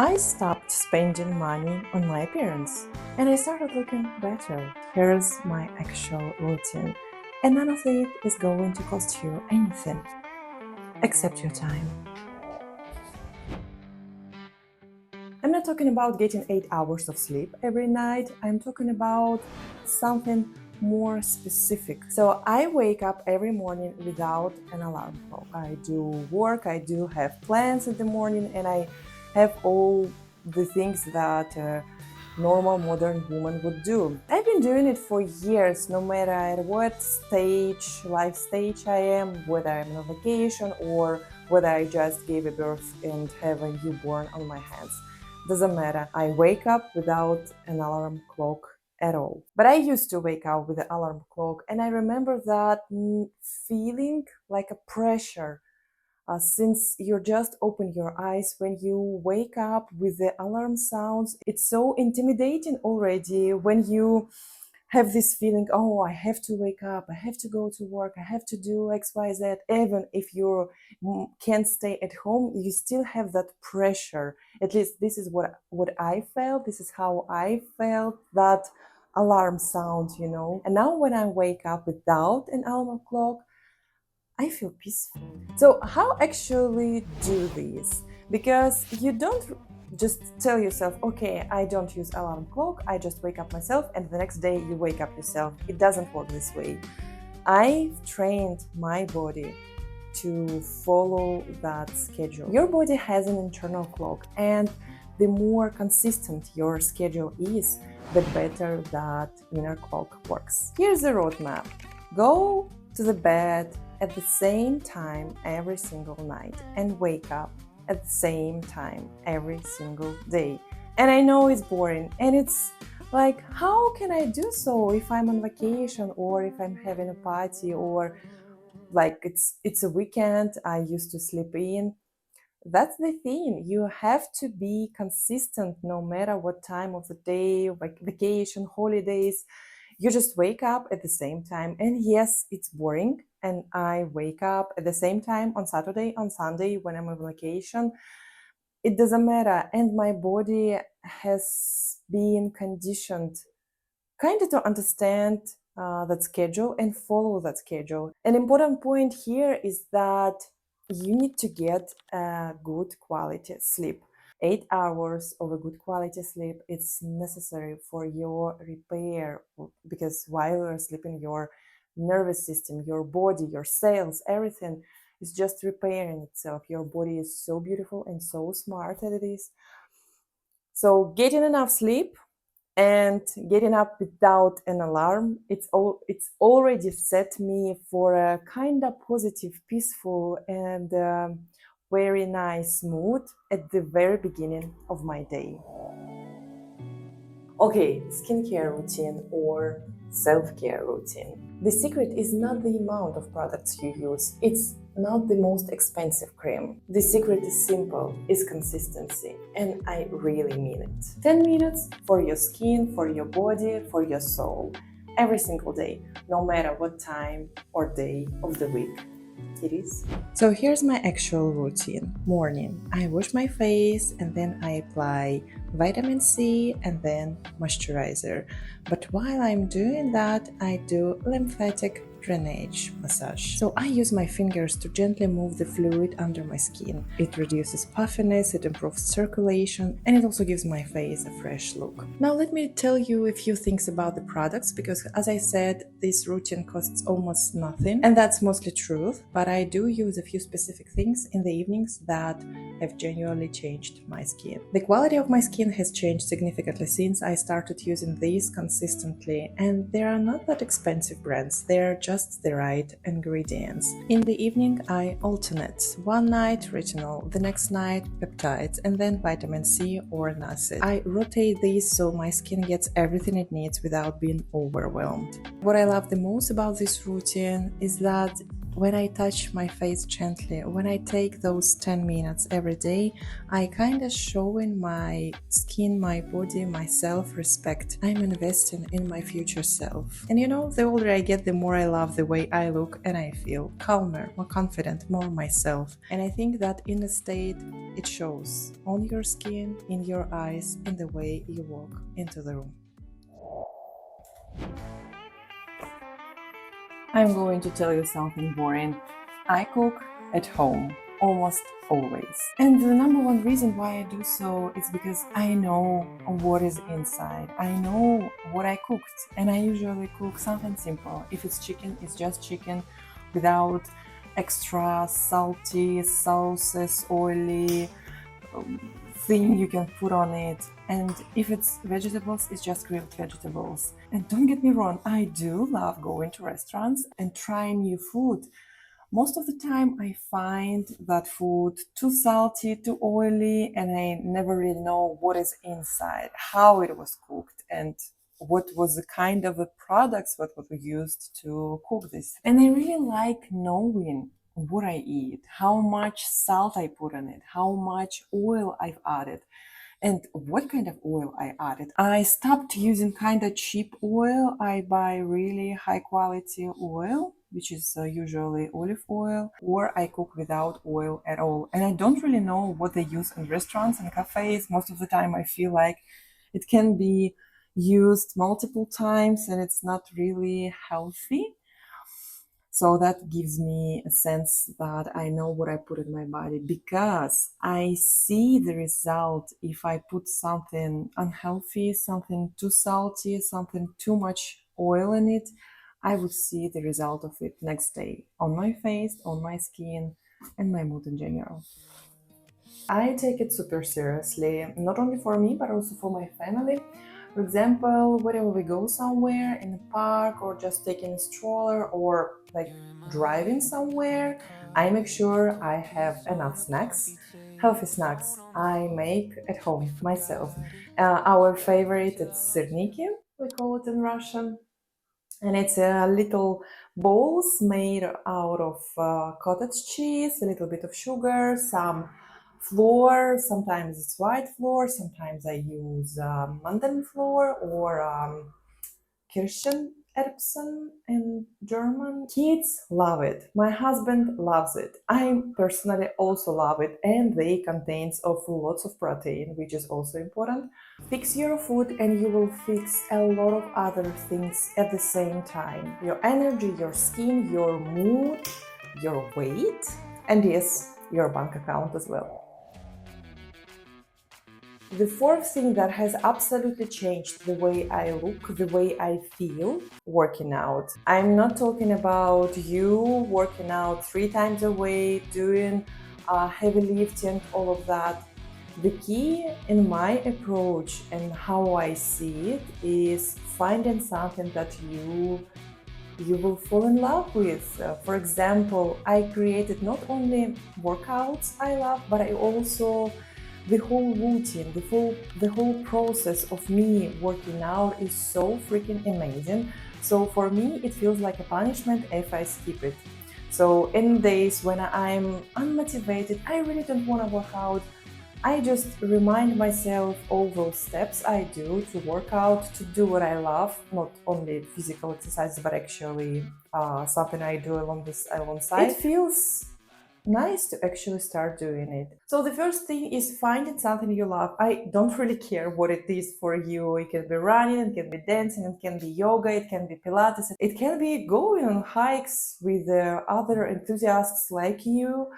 I stopped spending money on my appearance and I started looking better. Here's my actual routine, and none of it is going to cost you anything except your time. I'm not talking about getting 8 hours of sleep every night, I'm talking about something more specific. So I wake up every morning without an alarm clock. I do work, I do have plans in the morning, and I have all the things that a normal modern woman would do. I've been doing it for years, no matter at what life stage I am, whether I'm on vacation or whether I just gave a birth and have a newborn on my hands. Doesn't matter. I wake up without an alarm clock at all. But I used to wake up with the alarm clock, and I remember that feeling like a pressure. Since you just open your eyes when you wake up with the alarm sounds, it's so intimidating already when you have this feeling, oh, I have to wake up, I have to go to work, I have to do X, Y, Z. Even if you can't stay at home, you still have that pressure. At least this is what I felt. This is how I felt, that alarm sound, And now when I wake up without an alarm clock, I feel peaceful. So how actually do this? Because you don't just tell yourself, okay, I don't use alarm clock, I just wake up myself, and the next day you wake up yourself. It doesn't work this way. I've trained my body to follow that schedule. Your body has an internal clock, and the more consistent your schedule is, the better that inner clock works. Here's the roadmap. Go to the bed at the same time every single night and wake up at the same time every single day. And I know it's boring, and it's like, how can I do so if I'm on vacation or if I'm having a party or like it's a weekend, I used to sleep in. That's the thing. You have to be consistent no matter what time of the day, like vacation, holidays. You just wake up at the same time. And yes, it's boring. And I wake up at the same time on Saturday, on Sunday when I'm on vacation. It doesn't matter. And my body has been conditioned kind of to understand that schedule and follow that schedule. An important point here is that you need to get a good quality sleep. 8 hours of a good quality sleep, it's necessary for your repair, because while you're sleeping, your nervous system, your body, your cells, everything is just repairing itself. Your body is so beautiful and so smart that it is. So getting enough sleep and getting up without an alarm, it's already set me for a kind of positive, peaceful, and very nice mood at the very beginning of my day. Okay, skincare routine or self-care routine. The secret is not the amount of products you use. It's not the most expensive cream. The secret is simple, is consistency, and I really mean it. 10 minutes for your skin, for your body, for your soul, every single day, no matter what time or day of the week it is. So here's my actual routine. Morning, I wash my face and then I apply vitamin C and then moisturizer. But while I'm doing that, I do lymphatic drainage massage. So I use my fingers to gently move the fluid under my skin. It reduces puffiness, it improves circulation, and it also gives my face a fresh look. Now let me tell you a few things about the products, because as I said, this routine costs almost nothing, and that's mostly true, but I do use a few specific things in the evenings that have genuinely changed my skin. The quality of my skin has changed significantly since I started using these consistently, and they are not that expensive brands, they're just the right ingredients. In the evening, I alternate. One night retinol, the next night peptides, and then vitamin C or an acid. I rotate these so my skin gets everything it needs without being overwhelmed. What I love the most about this routine is that when I touch my face gently, when I take those 10 minutes every day, I kind of showing my skin, my body, my self-respect. I'm investing in my future self. And the older I get, the more I love the way I look and I feel calmer, more confident, more myself. And I think that in the state, it shows on your skin, in your eyes, in the way you walk into the room. I'm going to tell you something boring. I cook at home almost always. And the number one reason why I do so is because I know what is inside. I know what I cooked, and I usually cook something simple. If it's chicken, it's just chicken without extra salty sauces, oily thing you can put on it. And if it's vegetables, it's just grilled vegetables. And don't get me wrong, I do love going to restaurants and trying new food. Most of the time I find that food too salty, too oily, and I never really know what is inside, how it was cooked, and what was the kind of products what was used to cook this. And I really like knowing what I eat, how much salt I put on it, how much oil I've added, and what kind of oil I added. I stopped using kind of cheap oil. I buy really high quality oil, which is usually olive oil, or I cook without oil at all. And I don't really know what they use in restaurants and cafes. Most of the time I feel like it can be used multiple times and it's not really healthy. So that gives me a sense that I know what I put in my body, because I see the result if I put something unhealthy, something too salty, something too much oil in it. I would see the result of it next day on my face, on my skin, and my mood in general. I take it super seriously, not only for me, but also for my family. For example, whenever we go somewhere in the park or just taking a stroller or like driving somewhere, I make sure I have enough snacks, healthy snacks I make at home myself. Our favorite is sirniki, we call it in Russian, and it's little bowls made out of cottage cheese, a little bit of sugar, some flour. Sometimes it's white flour, sometimes I use mandeln flour or Kirschenerbsen in German. Kids love it. My husband loves it. I personally also love it, and they contains of lots of protein, which is also important. Fix your food and you will fix a lot of other things at the same time. Your energy, your skin, your mood, your weight, and yes, your bank account as well. The fourth thing that has absolutely changed the way I look, the way I feel working out. I'm not talking about you working out 3 times a week, doing heavy lifting, all of that. The key in my approach and how I see it is finding something that you will fall in love with. For example, I created not only workouts I love, but I also the whole routine, the whole process of me working out is so freaking amazing. So for me, it feels like a punishment if I skip it. So in days when I'm unmotivated, I really don't want to work out, I just remind myself all those steps I do to work out, to do what I love, not only physical exercises, but actually something I do alongside. It feels nice to actually start doing it. So the first thing is finding something you love. I don't really care what it is for you. It can be running, it can be dancing, it can be yoga, it can be Pilates, it can be going on hikes with other enthusiasts like you.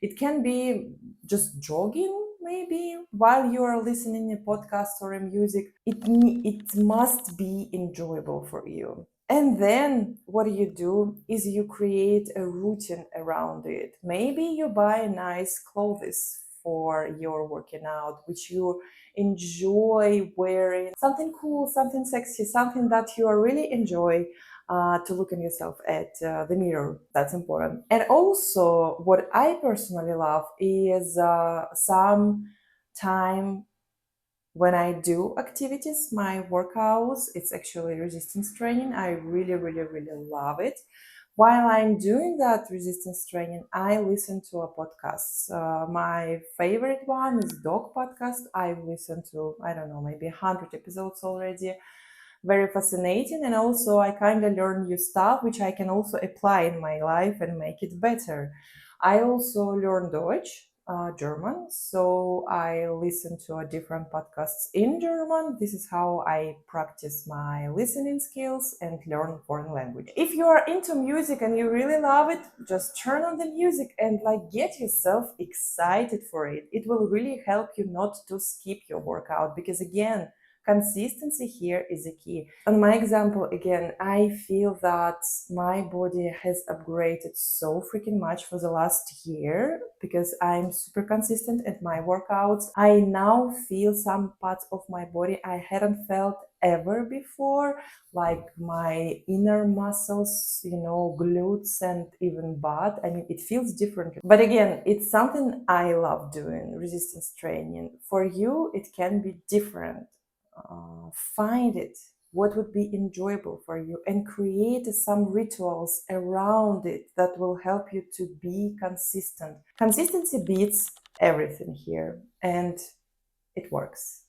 It can be just jogging maybe while you are listening a podcast or a music. It must be enjoyable for you. And then what you do is you create a routine around it. Maybe you buy nice clothes for your working out, which you enjoy wearing. Something cool, something sexy, something that you really enjoy to look at yourself at the mirror. That's important. And also, what I personally love is some time when I do activities, my workouts, it's actually resistance training. I really, really, really love it. While I'm doing that resistance training, I listen to a podcast. My favorite one is Dog Podcast. I've listened to, I don't know, maybe 100 episodes already. Very fascinating. And also I kind of learn new stuff, which I can also apply in my life and make it better. I also learn Deutsch, German. So I listen to a different podcasts in German. This is how I practice my listening skills and learn foreign language. If you are into music and you really love it, just turn on the music and get yourself excited for it. It will really help you not to skip your workout, because again, consistency here is a key. On my example, again, I feel that my body has upgraded so freaking much for the last year because I'm super consistent at my workouts. I now feel some parts of my body I hadn't felt ever before, like my inner muscles, glutes and even butt. I mean, it feels different. But again, it's something I love doing, resistance training. For you, it can be different. Find it, what would be enjoyable for you, and create some rituals around it that will help you to be consistent. Consistency beats everything here, and it works.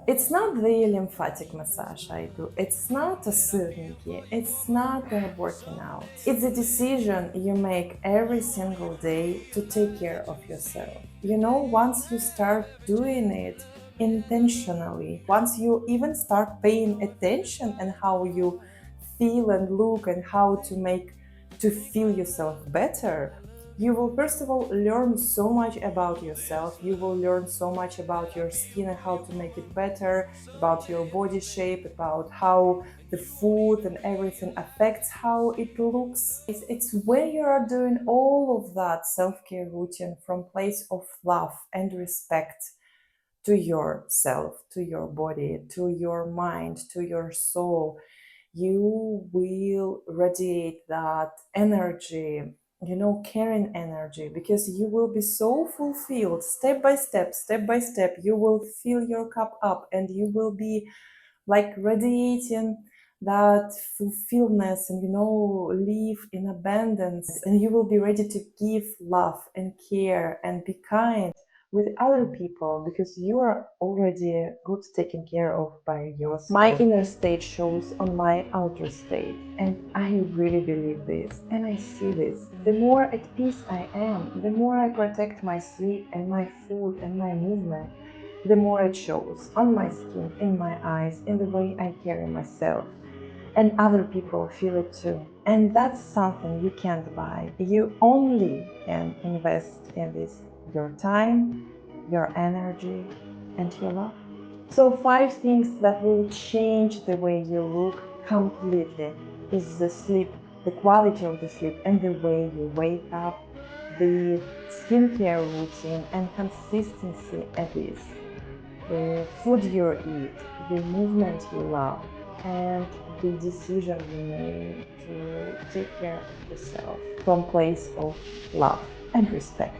It's not the lymphatic massage I do. It's not a syrniki. It's not a working out. It's a decision you make every single day to take care of yourself. Once you start doing it intentionally, once you even start paying attention and how you feel and look and how to feel yourself better, you will first of all learn so much about yourself. You will learn so much about your skin and how to make it better, about your body shape, about how the food and everything affects how it looks. It's where you are doing all of that self-care routine from place of love and respect to yourself, to your body, to your mind, to your soul. You will radiate that energy, caring energy, because you will be so fulfilled. Step by step, you will fill your cup up and you will be radiating that fulfillment and live in abundance, and you will be ready to give love and care and be kind with other people, because you are already good taken care of by yourself. My inner state shows on my outer state, and I really believe this and I see this. The more at peace I am, the more I protect my sleep and my food and my movement, the more it shows on my skin, in my eyes, in the way I carry myself. And other people feel it too. And that's something you can't buy. You only can invest in this: your time, your energy, and your love. So 5 things that will change the way you look completely is the sleep, the quality of the sleep and the way you wake up, the skincare routine and consistency at this, the food you eat, the movement you love, and the decision you make to take care of yourself from place of love and respect.